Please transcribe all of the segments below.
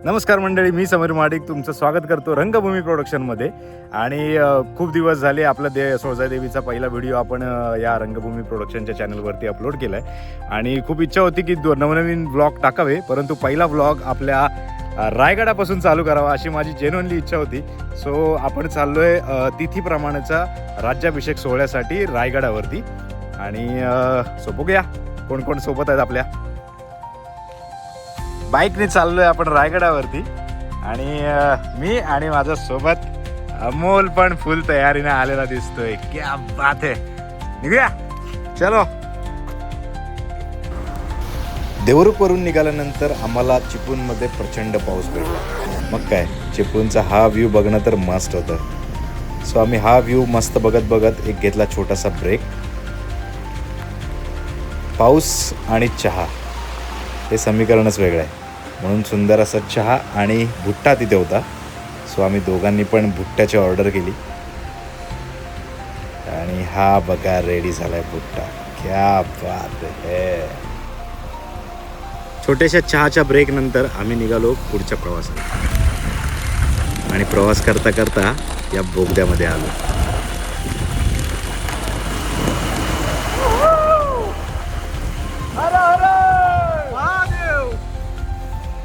नमस्कार मंडळी, मी समीर महाडिक तुमचं स्वागत करतो रंगभूमी प्रोडक्शनमध्ये. आणि खूप दिवस झाले आपला सोळजादेवीचा पहिला व्हिडिओ आपण या रंगभूमी प्रोडक्शनच्या चॅनलवरती अपलोड केला आहे. आणि खूप इच्छा होती की नवनवीन व्लॉग टाकावे, परंतु पहिला व्लॉग आपल्या रायगडापासून चालू करावा अशी माझी जेन्युइनली इच्छा होती. सो आपण चाललोय तिथीप्रमाणेचा राज्याभिषेक सोहळ्यासाठी रायगडावरती. आणि बघूया कोण कोण सोबत आहेत. आपल्या बाईकने चाललोय आपण रायगडावरती. आणि मी आणि माझ्या सोबत अमोल पण फुल तयारीने आलेला दिसतोय. क्या बात है, निघूया चलो. देवरुखवरून निघाल्यानंतर आम्हाला चिपळूणमध्ये प्रचंड पाऊस पडला. मग काय, चिपळूणचा हा व्ह्यू बघणं तर मस्त होतं. सो आम्ही हा व्ह्यू मस्त बघत बघत एक घेतला छोटासा ब्रेक. पाऊस आणि चहा हे समीकरणच वेगळं आहे, म्हणून सुंदर असा चहा आणि भुट्टा तिथे होता. सो आम्ही दोघांनी पण भुट्ट्याची ऑर्डर केली. आणि हा बघा रेडी झालाय भुट्टा. क्या बात है. छोट्याशा चहाच्या ब्रेक नंतर आम्ही निघालो पुढच्या प्रवासाला. आणि प्रवास करता करता या बोगद्यामध्ये आलो.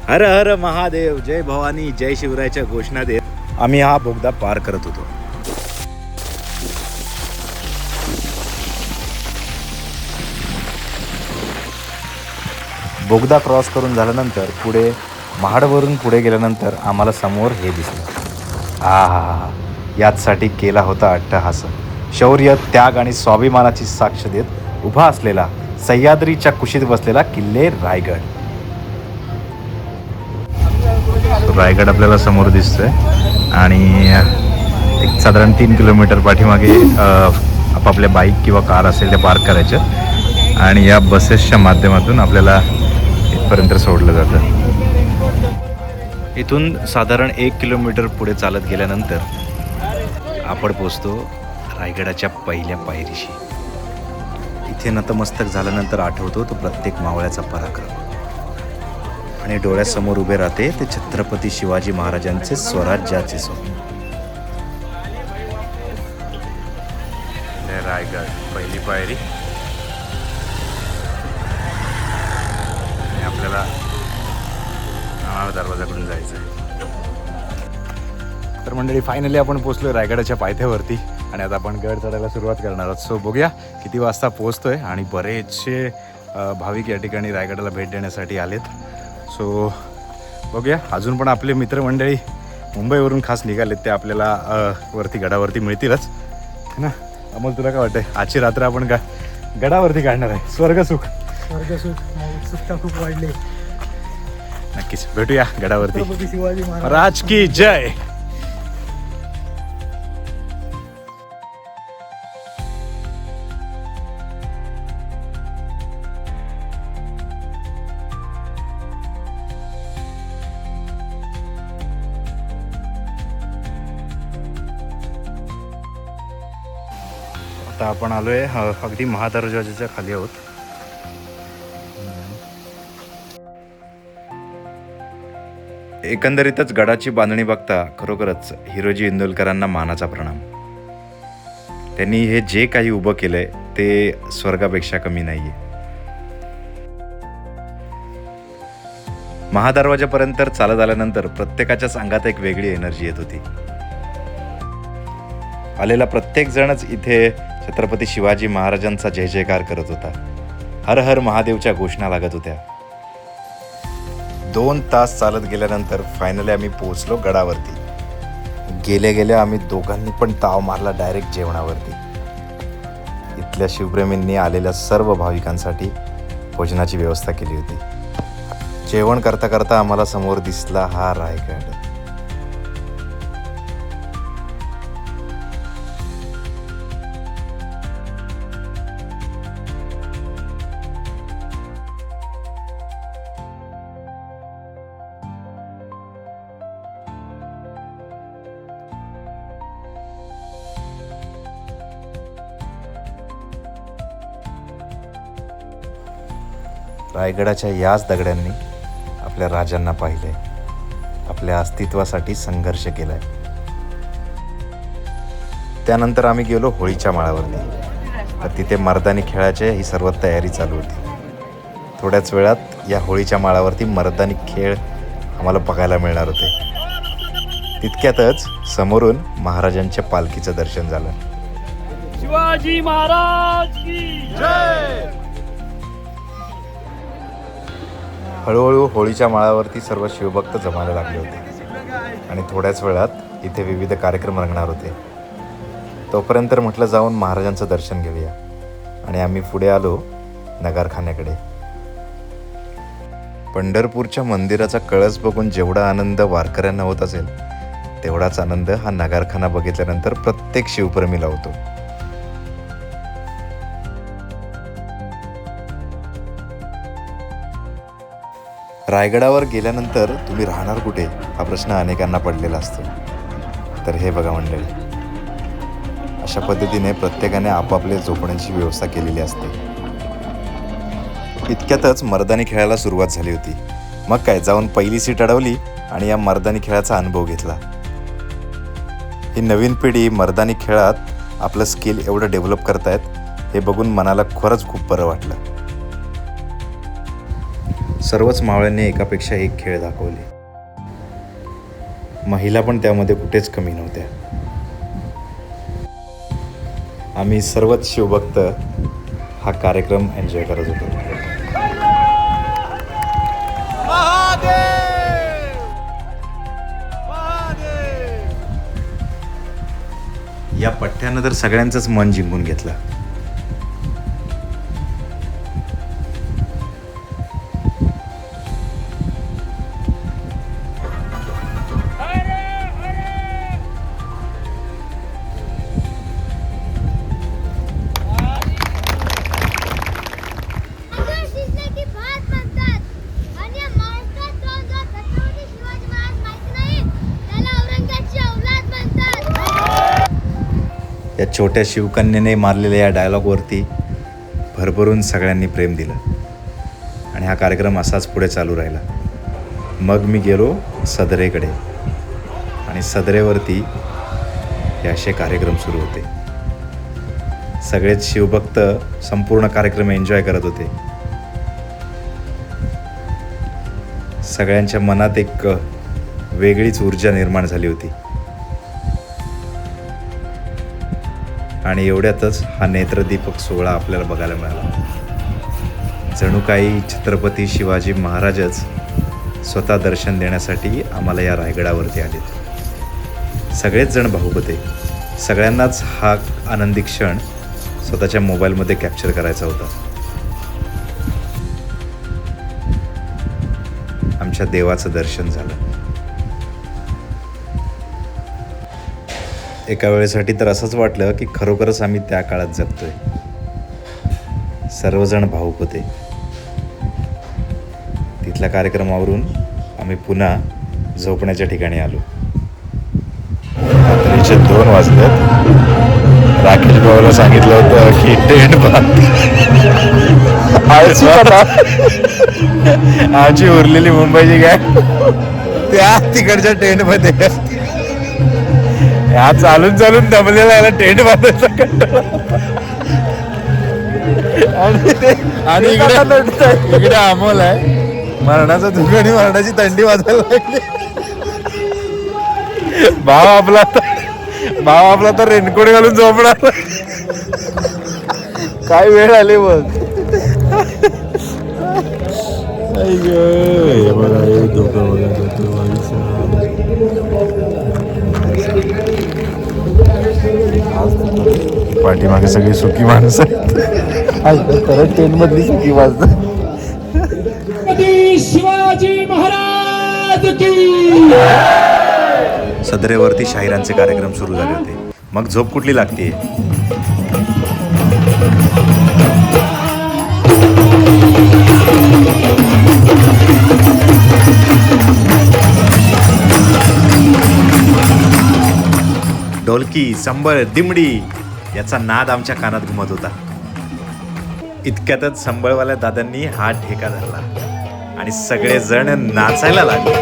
हर हर महादेव, जय भवानी, जय शिवरायच्या घोषणा देत आम्ही हा बोगदा पार करत होतो. बोगदा क्रॉस करून झाल्यानंतर पुढे महाडवरून पुढे गेल्यानंतर आम्हाला समोर हे दिसलं. हा याचसाठी केला होता अट्टहास. शौर्य, त्याग आणि स्वाभिमानाची साक्ष देत उभा असलेला सह्याद्रीच्या कुशीत बसलेला किल्ले रायगड. रायगड आपल्याला समोर दिसतोय. आणि एक साधारण 3 किलोमीटर पाठीमागे आपापल्या बाईक किंवा कार असेल त्या पार्क करायच्या. आणि या बसेसच्या माध्यमातून आपल्याला इथपर्यंत सोडलं जातं. इथून साधारण 1 किलोमीटर पुढे चालत गेल्यानंतर आपण पोचतो रायगडाच्या पहिल्या पायरीशी. इथे नतमस्तक झाल्यानंतर आठवतो तो प्रत्येक मावळ्याचा पराक्रम. आणि डोळ्यासमोर उभे राहते ते छत्रपती शिवाजी महाराजांचे स्वराज्याचे स्वप्न. रायगड पहिली पायरी. आपल्याला दरवाजाकडून जायचं आहे. तर मंडळी, फायनली आपण पोहोचलोय रायगडाच्या पायथ्यावरती. आणि आता आपण गड चढायला सुरुवात करणार आहोत. सो बघूया किती वाजता पोहोचतोय. आणि बरेचसे भाविक या ठिकाणी रायगडाला भेट देण्यासाठी आलेत. सो बघूया. अजून पण आपले मित्रमंडळी मुंबईवरून खास निघालेत, ते आपल्याला वरती गडावरती मिळतीलच ना. अमोल, तुला काय वाटतंय? आजची रात्र आपण गडावरती काढणार आहे. स्वर्गसुख उत्सुकता खूप वाढली. नक्कीच भेटूया गडावरती. छत्रपती शिवाजी महाराज की जय. आता आपण आलोय अगदी महादरवाजाच्या खाली आहोत. एकंदरीतच गडाची बांधणी बघता खरोखरच हिरोजी इंदोलकरांना मानाचा प्रणाम. त्यांनी हे जे काही उभं केलंय ते स्वर्गापेक्षा कमी नाहीये. महादरवाजापर्यंत चालत आल्यानंतर प्रत्येकाच्याच अंगात एक वेगळी एनर्जी येत होती. आलेला प्रत्येक जणच इथे छत्रपती शिवाजी महाराजांचा जय जयकार करत होता. हर हर महादेवच्या घोषणा लागत होत्या. 2 तास चालत गेल्यानंतर फायनली आम्ही पोहोचलो गडावरती. गेल्या गेल्या आम्ही दोघांनी पण ताव मारला डायरेक्ट जेवणावरती. इथल्या शिवप्रेमींनी आलेल्या सर्व भाविकांसाठी भोजनाची व्यवस्था केली होती. जेवण करता करता आम्हाला समोर दिसला हा रायगड. रायगडाच्या याच दगडांनी आपल्या राजांना पाहिले. आपल्या अस्तित्वासाठी संघर्ष केलाय. त्यानंतर आम्ही गेलो होळीच्या माळावरती. तर तिथे मर्दानी खेळाची ही सर्व तयारी चालू होती. थोड्याच वेळात या होळीच्या माळावरती मर्दानी खेळ आम्हाला बघायला मिळणार होते. तितक्यातच समोरून महाराजांच्या पालखीचं दर्शन झालं. शिवाजी महाराज की जय. हळूहळू होळीच्या माळावरती सर्व शिवभक्त जमायला लागले होते आणि थोड्याच वेळात इथे विविध कार्यक्रम रंगणार होते. तोपर्यंत म्हटलं जाऊन महाराजांचं दर्शन घेऊया आणि आम्ही पुढे आलो नगारखान्याकडे. पंढरपूरच्या मंदिराचा कळस बघून जेवढा आनंद वारकऱ्यांना होत असेल तेवढाच आनंद हा नगारखाना बघितल्यानंतर प्रत्येक शिवप्रेमीला होतो. रायगडावर गेल्यानंतर तुम्ही राहणार कुठे हा प्रश्न अनेकांना पडलेला असतो. तर हे बघा मंडळी, अशा पद्धतीने प्रत्येकाने आपापल्या झोपण्याची व्यवस्था केलेली असते. इतक्यातच मर्दानी खेळायला सुरुवात झाली होती. मग काय, जाऊन पहिली सीट अडवली आणि या मर्दानी खेळाचा अनुभव घेतला. ही नवीन पिढी मर्दानी खेळात आपलं स्किल एवढं डेव्हलप करतायत हे बघून मनाला खरंच खूप बरं वाटलं. सर्वच मावळ्यांनी एकापेक्षा एक खेळ दाखवले. महिला पण त्यामध्ये कुठेच कमी नव्हत्या. आम्ही सर्वच शिवभक्त हा कार्यक्रम एन्जॉय करत होतो. या पठ्ठ्यानं तर सगळ्यांचंच मन जिंकून घेतलं. या छोट्या शिवकन्येने मारलेल्या या डायलॉगवरती भरभरून सगळ्यांनी प्रेम दिलं आणि हा कार्यक्रम असाच पुढे चालू राहिला. मग मी गेलो सदरेकडे आणि सदरेवरती हे असे कार्यक्रम सुरू होते. सगळेच शिवभक्त संपूर्ण कार्यक्रम एन्जॉय करत होते. सगळ्यांच्या मनात एक वेगळीच ऊर्जा निर्माण झाली होती. आणि एवढ्यातच हा नेत्रदीपक सोहळा आपल्याला बघायला मिळाला. जणू काही छत्रपती शिवाजी महाराजच स्वतः दर्शन देण्यासाठी आम्हाला या रायगडावरती आले. सगळेच जण भावुक होते. सगळ्यांनाच हा आनंदी क्षण स्वतःच्या मोबाईलमध्ये कॅप्चर करायचा होता. आमच्या देवाचं दर्शन झालं. एका वेळेसाठी तर असंच वाटलं की खरोखरच आम्ही त्या काळात जगतोय. सर्वजण भावुक होते. तिथल्या कार्यक्रमावरून आम्ही पुन्हा झोपण्याच्या ठिकाणी आलो. रात्रीचे 2 वाजलेत. राकेश भाऊला सांगितलं होतं की टेंट आमची उरलेली मुंबईची काय त्या तिकडच्या टेंटमध्ये हा चालून चालून दमलेला याला टेंट बांधायचा कंटाळा. आणि इकडे अमोल आहे, मरणाचा धुक आणि मरणाची थंडी वाजायला लागली. भाव आपला तर रेनकोट घालून झोपणार. काय वेळ आली बघ. पाठीमागे सगळी सुखी माणसं आहेत. ट्रेन मधली सुखी माणसं. शिवाजी महाराज की. सदरेवरती शाहिरांचे कार्यक्रम सुरू झाले होते. मग झोप कुठली लागते. ढोलकी, संबळ, दिमडी याचा नाद आमच्या कानात घुमत होता. इतक्यातच संबळवाल्या दादांनी हा ठेका धरला आणि सगळेजण नाचायला लागले.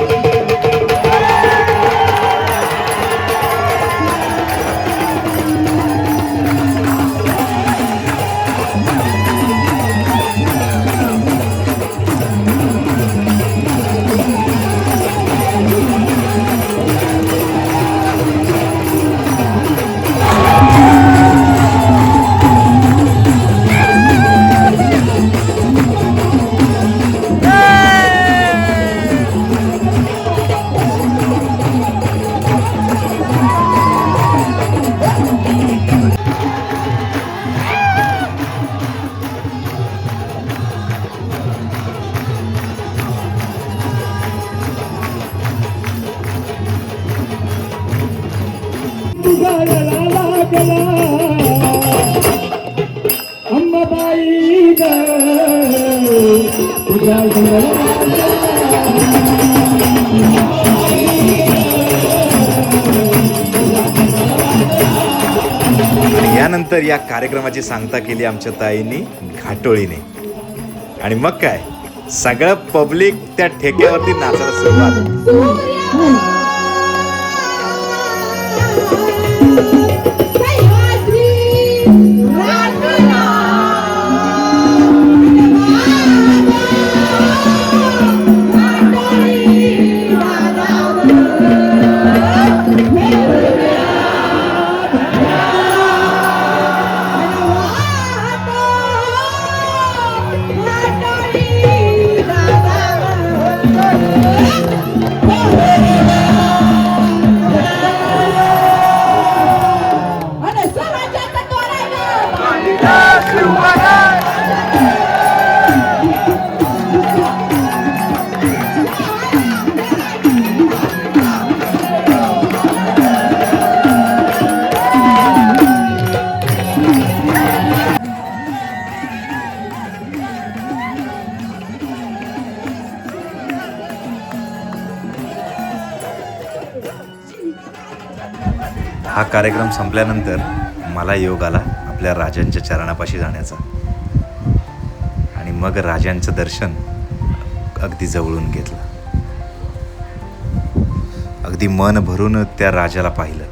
आणि यानंतर या कार्यक्रमाची सांगता केली आमच्या ताईंनी घाटोळीने. आणि मग काय, सगळं पब्लिक त्या ठेक्यावरती नाचायला सुरुवात. हा कार्यक्रम संपल्यानंतर मला योग आला आपल्या राजांच्या चरणापाशी जाण्याचा. आणि मग राजांचं दर्शन अगदी जवळून घेतलं. अगदी मन भरून त्या राजाला पाहिलं.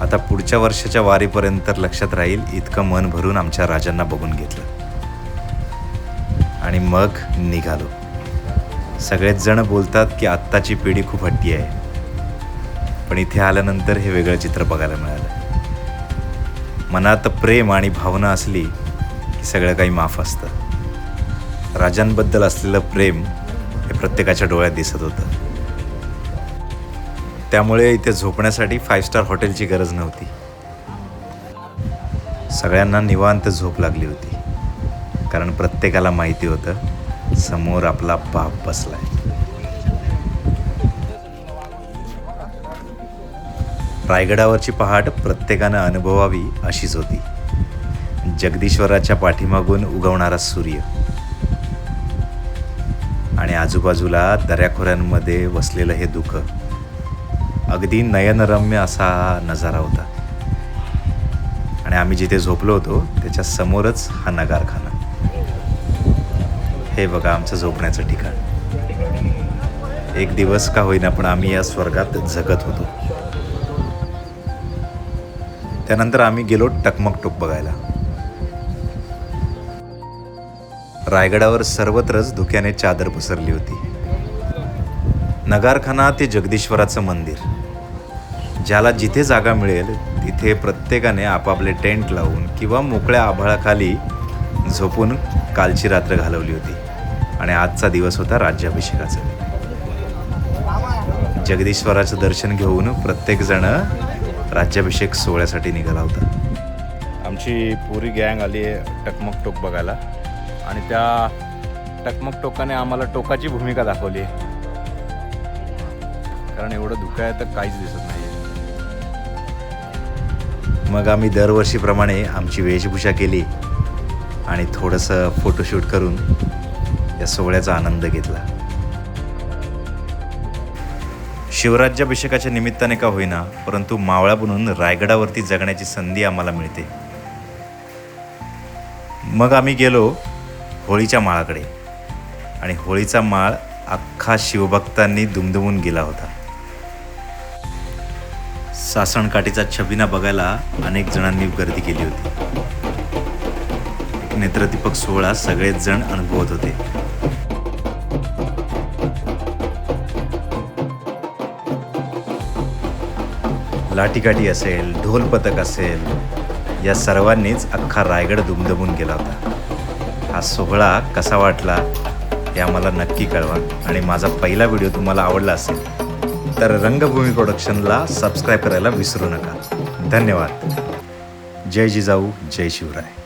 आता पुढच्या वर्षाच्या वारीपर्यंत लक्षात राहील इतकं मन भरून आमच्या राजांना बघून घेतलं. आणि मग निघालो. सगळेच जण बोलतात की आत्ताची पिढी खूप हट्टी आहे, पण इथे आल्यानंतर हे वेगळं चित्र बघायला मिळालं. मनात प्रेम आणि भावना असली की सगळं काही माफ असतं. राजांबद्दल असलेलं प्रेम हे प्रत्येकाच्या डोळ्यात दिसत होतं. त्यामुळे इथे झोपण्यासाठी 5 स्टार हॉटेलची गरज नव्हती. सगळ्यांना निवांत झोप लागली होती, कारण प्रत्येकाला माहिती होतं समोर आपला बाप बसलाय. रायगडावरची पहाट प्रत्येकानं अनुभवावी अशीच होती. जगदीश्वराच्या पाठीमागून उगवणारा सूर्य आणि आजूबाजूला दऱ्याखोऱ्यांमध्ये वसलेलं हे दुःख, अगदी नयनरम्य असा नजारा होता. आणि आम्ही जिथे झोपलो होतो त्याच्या समोरच हा नगारखाना. हे बघा आमचं झोपण्याचं ठिकाण. एक दिवस का होईना पण आम्ही या स्वर्गात जगत होतो. त्यानंतर आम्ही गेलो टकमक टोक बघायला. रायगडावर सर्वत्रच धुक्याने चादर पसरली होती. नगारखाना ते जगदीश्वराचं मंदिर. ज्याला जिथे जागा मिळेल तिथे प्रत्येकाने आपापले टेंट लावून किंवा मोकळ्या आभाळाखाली झोपून कालची रात्र घालवली होती. आणि आजचा दिवस होता राज्याभिषेकाचा. जगदीश्वराचं दर्शन घेऊन प्रत्येकजण राज्याभिषेक सोहळ्यासाठी निघाला होता. आमची पुरी गँग आली आहे टकमक टोक बघायला. आणि त्या टकमक टोकाने आम्हाला टोकाची भूमिका दाखवली आहे, कारण एवढं धुकं आहे तर काहीच दिसत नाही. मग आम्ही दरवर्षीप्रमाणे आमची वेशभूषा केली आणि थोडंसं फोटोशूट करून या सोहळ्याचा आनंद घेतला. शिवराज्याभिषेकाच्या निमित्ताने का होईना, परंतु मावळा बनून रायगडावरती जगण्याची संधी आम्हाला मिळते. मग आम्ही गेलो होळीच्या माळाकडे. आणि होळीचा माळ अख्खा शिवभक्तांनी दुमदुमून गेला होता. सासणकाठीचा छबिना बघायला अनेक जणांनी गर्दी केली होती. नेत्रदीपक सोहळा सगळेच जण अनुभवत होते. लाठीकाठी असेल, ढोल पथक असेल, या सर्वांनीच अख्खा रायगड दुमदुमून गेला होता. हा सोहळा कसा वाटला हे आम्हाला नक्की कळवा. आणि माझा पहिला व्हिडिओ तुम्हाला आवडला असेल तर रंगभूमी प्रोडक्शनला सबस्क्राईब करायला विसरू नका. धन्यवाद. जय जिजाऊ, जय शिवराय.